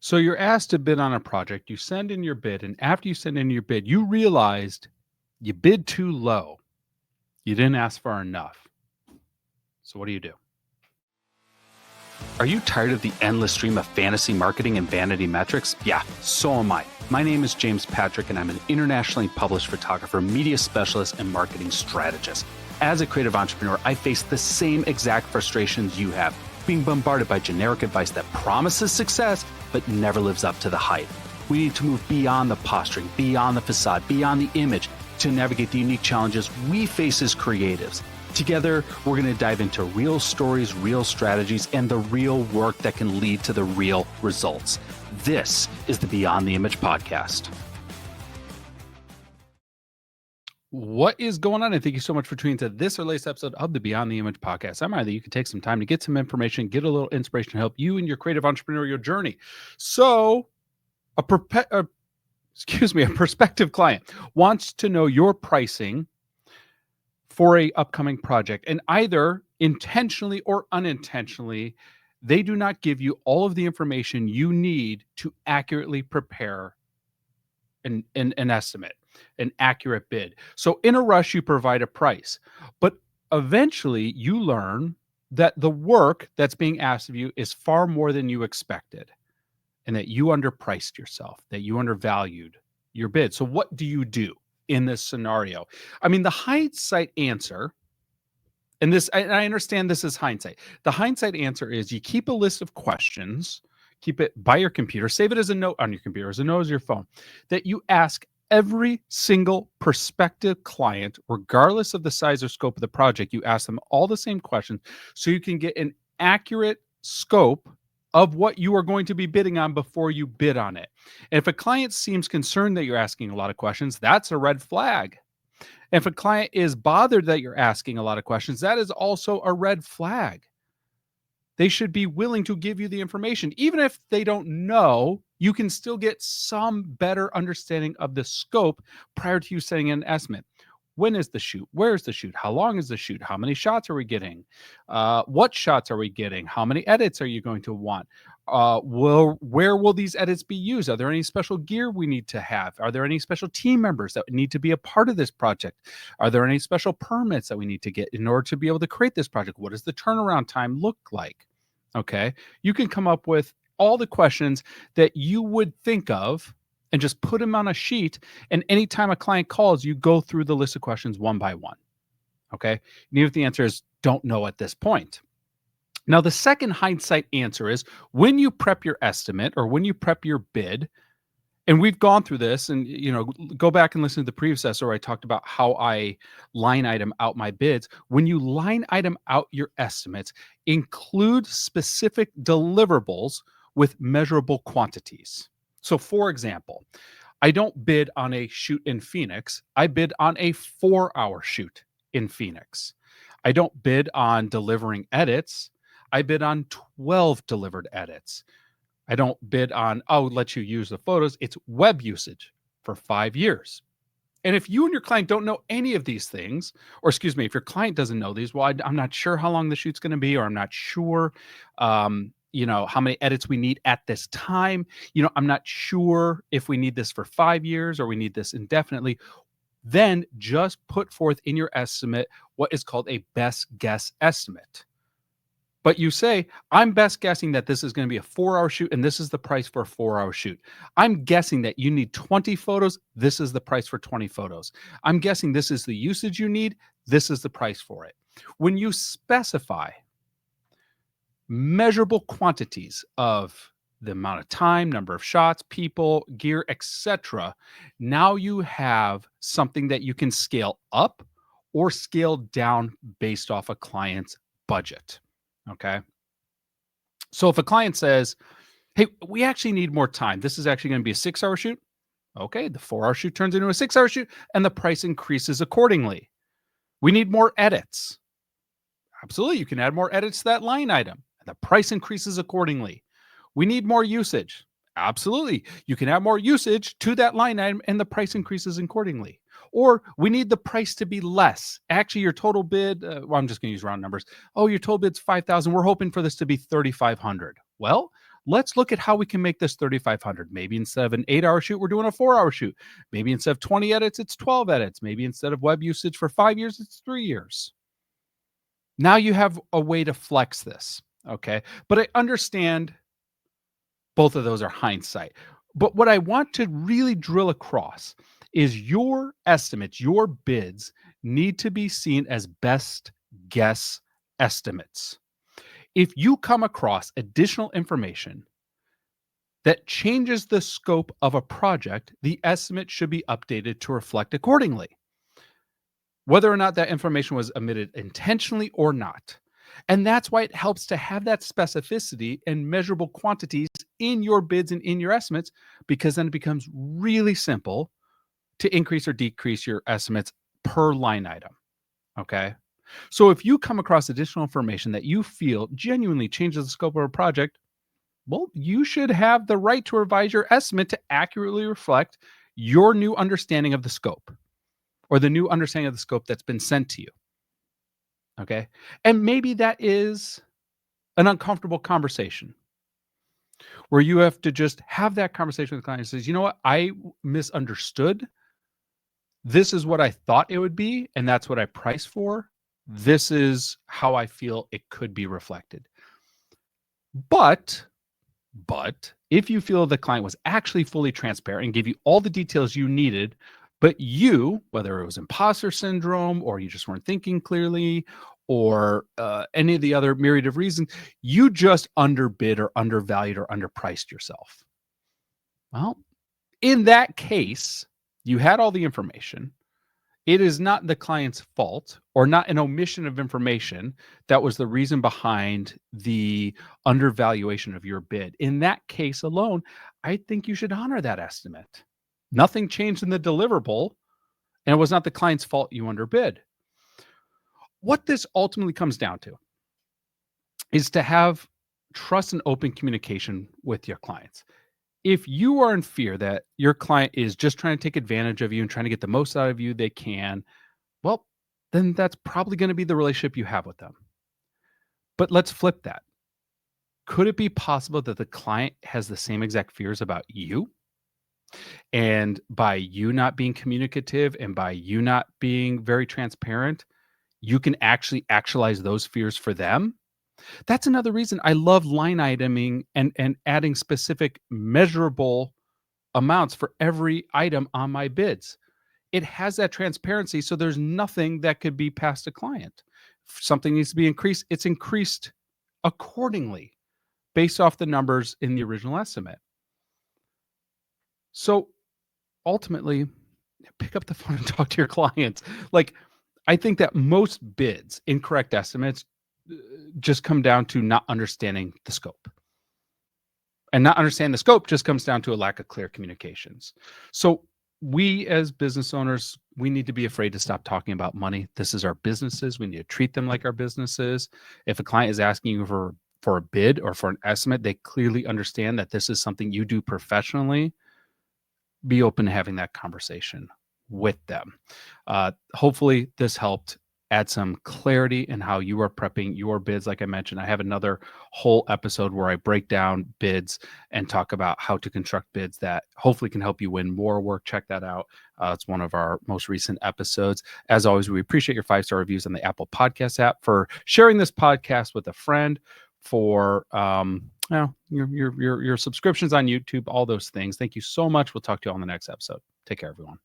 So you're asked to bid on a project, you send in your bid, and after you send in your bid, you realized you bid too low. You didn't ask for enough. So what do you do? Are you tired of the endless stream of fantasy marketing and vanity metrics? Yeah, so am I. My name is James Patrick, and I'm an internationally published photographer, media specialist, and marketing strategist. As a creative entrepreneur, I face the same exact frustrations you have, being bombarded by generic advice that promises success but never lives up to the hype. We need to move beyond the posturing, beyond the facade, beyond the image to navigate the unique challenges we face as creatives. Together, we're going to dive into real stories, real strategies, and the real work that can lead to the real results. This is the Beyond the Image podcast. What is going on? And thank you so much for tuning to this or latest episode of the Beyond the Image podcast. I'm either you can take some time to get some information, get a little inspiration to help you in your creative entrepreneurial journey. So, a prospective client wants to know your pricing for a upcoming project, and either intentionally or unintentionally, they do not give you all of the information you need to accurately prepare an estimate, an accurate bid. So in a rush, you provide a price, but eventually you learn that the work that's being asked of you is far more than you expected, and that you underpriced yourself, that you undervalued your bid. So what do you do in this scenario? I mean, the hindsight answer, and I understand this is hindsight. The hindsight answer is you keep a list of questions, keep it by your computer, save it as a note on your computer, as a note as your phone, that you ask every single prospective client, regardless of the size or scope of the project. You ask them all the same questions so you can get an accurate scope of what you are going to be bidding on before you bid on it. And if a client seems concerned that you're asking a lot of questions, that's a red flag. And if a client is bothered that you're asking a lot of questions, that is also a red flag. They should be willing to give you the information. Even if they don't know, you can still get some better understanding of the scope prior to you setting an estimate. When is the shoot? Where is the shoot? How long is the shoot? How many shots are we getting? What shots are we getting? How many edits are you going to want? Where will these edits be used? Are there any special gear we need to have? Are there any special team members that need to be a part of this project? Are there any special permits that we need to get in order to be able to create this project? What does the turnaround time look like? Okay. You can come up with all the questions that you would think of and just put them on a sheet. And anytime a client calls, you go through the list of questions one by one. Okay. And even if the answer is don't know at this point. Now, the second hindsight answer is when you prep your estimate or when you prep your bid, and we've gone through this, and go back and listen to the previous episode where I talked about how I line item out my bids. When you line item out your estimates, include specific deliverables with measurable quantities. So, for example, I don't bid on a shoot in Phoenix. I bid on a 4-hour shoot in Phoenix. I don't bid on delivering edits. I bid on 12 delivered edits. I don't bid on, let you use the photos. It's web usage for 5 years. And if you and your client don't know any of these things, or excuse me, if your client doesn't know these, well, I'm not sure how long the shoot's going to be, or I'm not sure, how many edits we need at this time. I'm not sure if we need this for 5 years or we need this indefinitely. Then just put forth in your estimate what is called a best guess estimate. But you say, I'm best guessing that this is going to be a 4-hour shoot, and this is the price for a 4-hour shoot. I'm guessing that you need 20 photos. This is the price for 20 photos. I'm guessing this is the usage you need. This is the price for it. When you specify measurable quantities of the amount of time, number of shots, people, gear, etc., now you have something that you can scale up or scale down based off a client's budget. Okay. So if a client says, hey, we actually need more time, this is actually going to be a 6-hour shoot. Okay. The 4-hour shoot turns into a 6-hour shoot and the price increases accordingly. We need more edits. Absolutely. You can add more edits to that line item and the price increases accordingly. We need more usage. Absolutely. You can add more usage to that line item and the price increases accordingly. Or we need the price to be less. Actually, your total bid, I'm just going to use round numbers. Oh, your total bid's $5,000. We're hoping for this to be $3,500. Well, let's look at how we can make this 3,500. Maybe instead of an 8-hour shoot, we're doing a 4-hour shoot. Maybe instead of 20 edits, it's 12 edits. Maybe instead of web usage for 5 years, it's 3 years. Now you have a way to flex this. Okay. But I understand both of those are hindsight. But what I want to really drill across is your estimates, your bids need to be seen as best guess estimates. If you come across additional information that changes the scope of a project, the estimate should be updated to reflect accordingly, whether or not that information was omitted intentionally or not. And that's why it helps to have that specificity and measurable quantities in your bids and in your estimates, because then it becomes really simple to increase or decrease your estimates per line item. Okay. So if you come across additional information that you feel genuinely changes the scope of a project, well, you should have the right to revise your estimate to accurately reflect your new understanding of the scope, or the new understanding of the scope that's been sent to you. Okay. And maybe that is an uncomfortable conversation where you have to just have that conversation with the client and says, you know what, I misunderstood. This is what I thought it would be, and that's what I priced for. This is how I feel it could be reflected. But if you feel the client was actually fully transparent and gave you all the details you needed, but you, whether it was imposter syndrome or you just weren't thinking clearly, or any of the other myriad of reasons, you just underbid or undervalued or underpriced yourself. Well, in that case, you had all the information. It is not the client's fault or not an omission of information that was the reason behind the undervaluation of your bid. In that case alone, I think you should honor that estimate. Nothing changed in the deliverable, and it was not the client's fault you underbid. What this ultimately comes down to is to have trust and open communication with your clients. If you are in fear that your client is just trying to take advantage of you and trying to get the most out of you they can, well, then that's probably going to be the relationship you have with them. But let's flip that. Could it be possible that the client has the same exact fears about you? And by you not being communicative and by you not being very transparent, you can actually actualize those fears for them? That's another reason I love line iteming and adding specific measurable amounts for every item on my bids. It has that transparency, so there's nothing that could be passed to client. If something needs to be increased, it's increased accordingly based off the numbers in the original estimate. So ultimately, pick up the phone and talk to your clients. Like, I think that most bids, incorrect estimates, just come down to not understanding the scope. And not understanding the scope just comes down to a lack of clear communications. So we as business owners, we need to be afraid to stop talking about money. This is our businesses. We need to treat them like our businesses. If a client is asking you for a bid or for an estimate, they clearly understand that this is something you do professionally. Be open to having that conversation with them. Hopefully this helped add some clarity in how you are prepping your bids. Like I mentioned, I have another whole episode where I break down bids and talk about how to construct bids that hopefully can help you win more work. Check that out. It's one of our most recent episodes. As always, we appreciate your 5-star reviews on the Apple Podcast app, for sharing this podcast with a friend, for your subscriptions on YouTube, all those things. Thank you so much. We'll talk to you on the next episode. Take care, everyone.